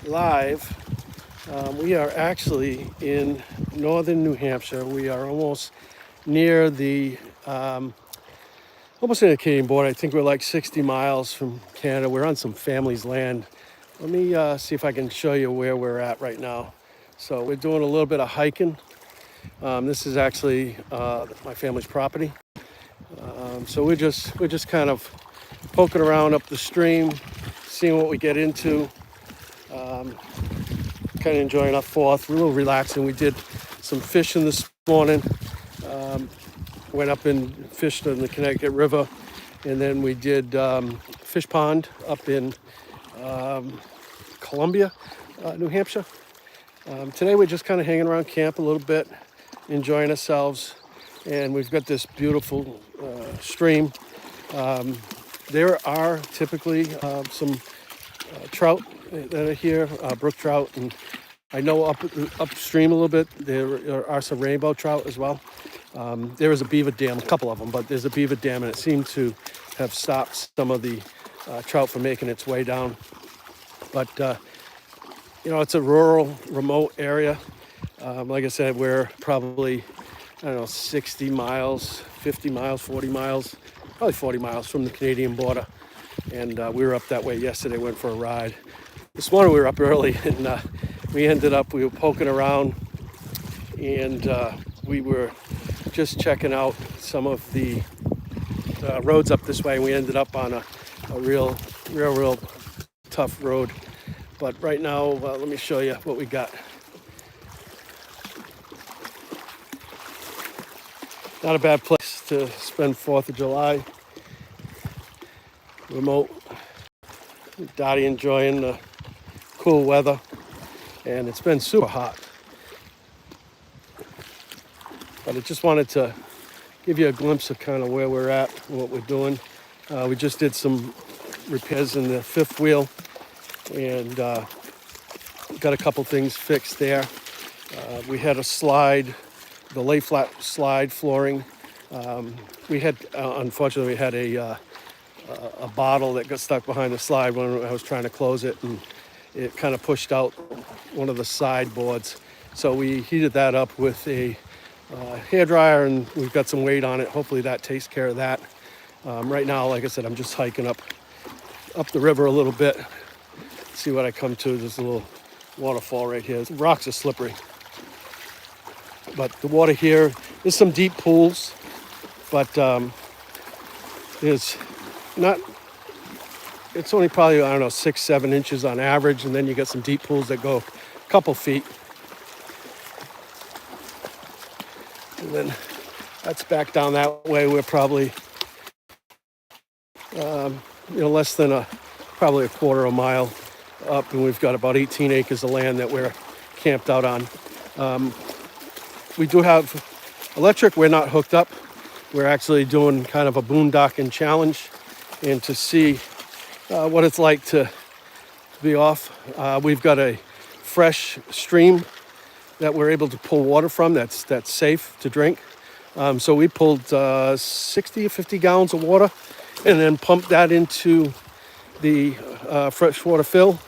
live. We are actually in northern New Hampshire. We are almost near the almost near the Canadian border. I think we're like 60 miles from Canada. We're on some family's land. Let me see if I can show you where we're at right now. So we're doing a little bit of hiking. This is actually my family's property. So we're just kind of poking around up the stream, seeing what we get into. Kind of enjoying our fourth. We're a little relaxing. We did some fishing this morning. Went up and fished in the Connecticut River, and then we did fish pond up in Columbia, New Hampshire. Today we're just kind of hanging around camp a little bit, enjoying ourselves, and we've got this beautiful stream. There are typically some trout that are here, brook trout, and I know upstream a little bit there are some rainbow trout as well. There is a beaver dam, a couple of them, but there's a beaver dam, and it seemed to have stopped some of the trout from making its way down. But it's a rural, remote area. Like I said, we're probably 60 miles, 50 miles, 40 miles, probably 40 miles from the Canadian border. And we were up that way yesterday, went for a ride. This morning we were up early, and we were poking around, and we were just checking out some of the roads up this way. We ended up on a real tough road. But right now, let me show you what we got. Not a bad place to spend 4th of July. Remote. Dottie enjoying the cool weather, and it's been super hot. But I just wanted to give you a glimpse of kind of where we're at and what we're doing. We just did some repairs in the fifth wheel, and got a couple things fixed there. We had a slide, the lay flat slide flooring. Unfortunately, we had a bottle that got stuck behind the slide when I was trying to close it, and it kind of pushed out one of the side boards. So we heated that up with a hair dryer, and we've got some weight on it. Hopefully that takes care of that. Right now, like I said, I'm just hiking up the river a little bit. See what I come to. There's a little waterfall right here. The rocks are slippery, but the water here, there's some deep pools, but there's not. It's only probably 6-7 inches on average, and then you get some deep pools that go a couple feet. And then that's back down that way. We're probably less than probably a quarter of a mile up, and we've got about 18 acres of land that we're camped out on. We do have electric. We're not hooked up. We're actually doing kind of a boondocking challenge, and to see what it's like to be off. We've got a fresh stream that we're able to pull water from that's safe to drink. So we pulled 60 or 50 gallons of water and then pumped that into the freshwater fill.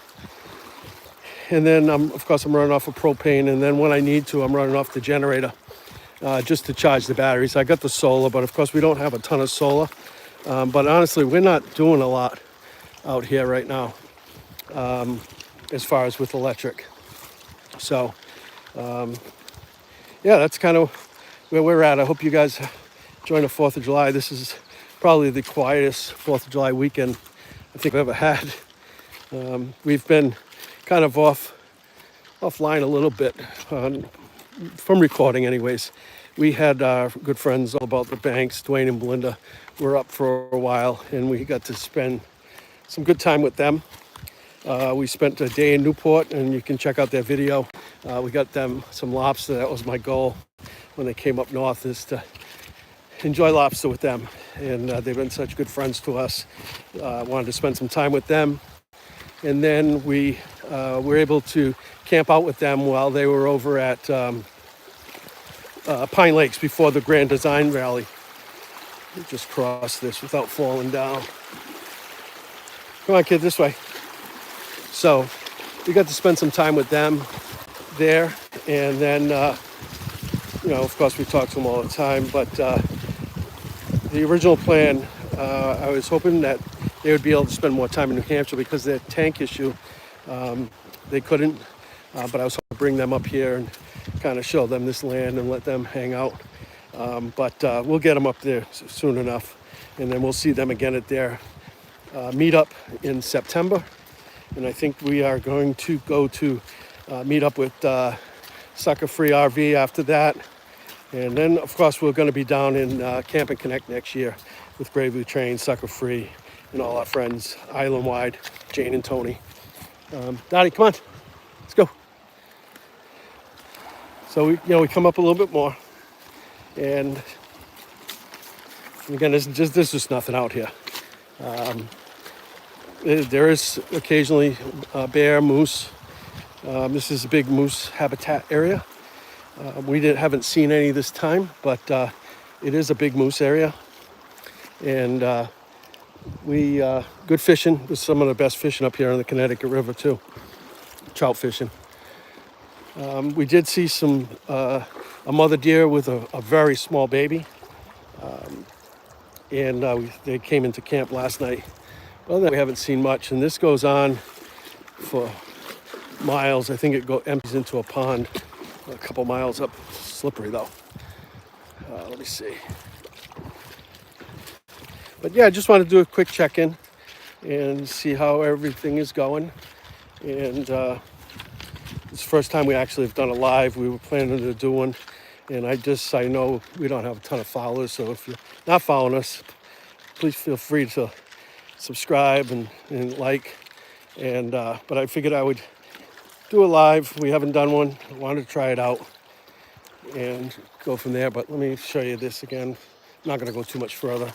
And then, of course, I'm running off of propane. And then when I need to, I'm running off the generator just to charge the batteries. I got the solar, but of course, we don't have a ton of solar. But honestly, we're not doing a lot out here right now as far as with electric. So, that's kind of where we're at. I hope you guys enjoying the 4th of July. This is probably the quietest 4th of July weekend I think I've ever had. We've been kind of offline a little bit from recording anyways. We had our good friends all about the banks, Dwayne and Belinda, were up for a while, and we got to spend some good time with them. We spent a day in Newport, and you can check out their video. We got them some lobster. That was my goal when they came up north, is to enjoy lobster with them. And they've been such good friends to us. Wanted to spend some time with them. And then we were able to camp out with them while they were over at Pine Lakes before the Grand Design Rally. Just cross this without falling down. Come on, kid, this way. So we got to spend some time with them there. And then, of course, we talk to them all the time. But the original plan, I was hoping that they would be able to spend more time in New Hampshire because of their tank issue. They couldn't, but I was hoping to bring them up here and kind of show them this land and let them hang out. But we'll get them up there soon enough. And then we'll see them again at their meetup in September. And I think we are going to go to meet up with Sucker Free RV after that. And then, of course, we're going to be down in Camp and Connect next year with Bravely Trained, Sucker Free, and all our friends island-wide, Jane and Tony. Dottie, come on, let's go. So we come up a little bit more, and again, there's just nothing out here. There is occasionally bear, moose. This is a big moose habitat area. We haven't seen any this time, but it is a big moose area. And we good fishing. There's some of the best fishing up here on the Connecticut River too. Trout fishing. We did see a mother deer with a very small baby. And they came into camp last night. Well, we haven't seen much, and this goes on for miles. I think it empties into a pond a couple miles up. Slippery though. Let me see. But yeah, I just want to do a quick check-in and see how everything is going. And it's the first time we actually have done a live. We were planning to do one, and I know we don't have a ton of followers, so if you're not following us, please feel free to subscribe and like. And but I figured I would do a live. We haven't done one. I wanted to try it out and go from there. But let me show you this again. I'm not going to go too much further.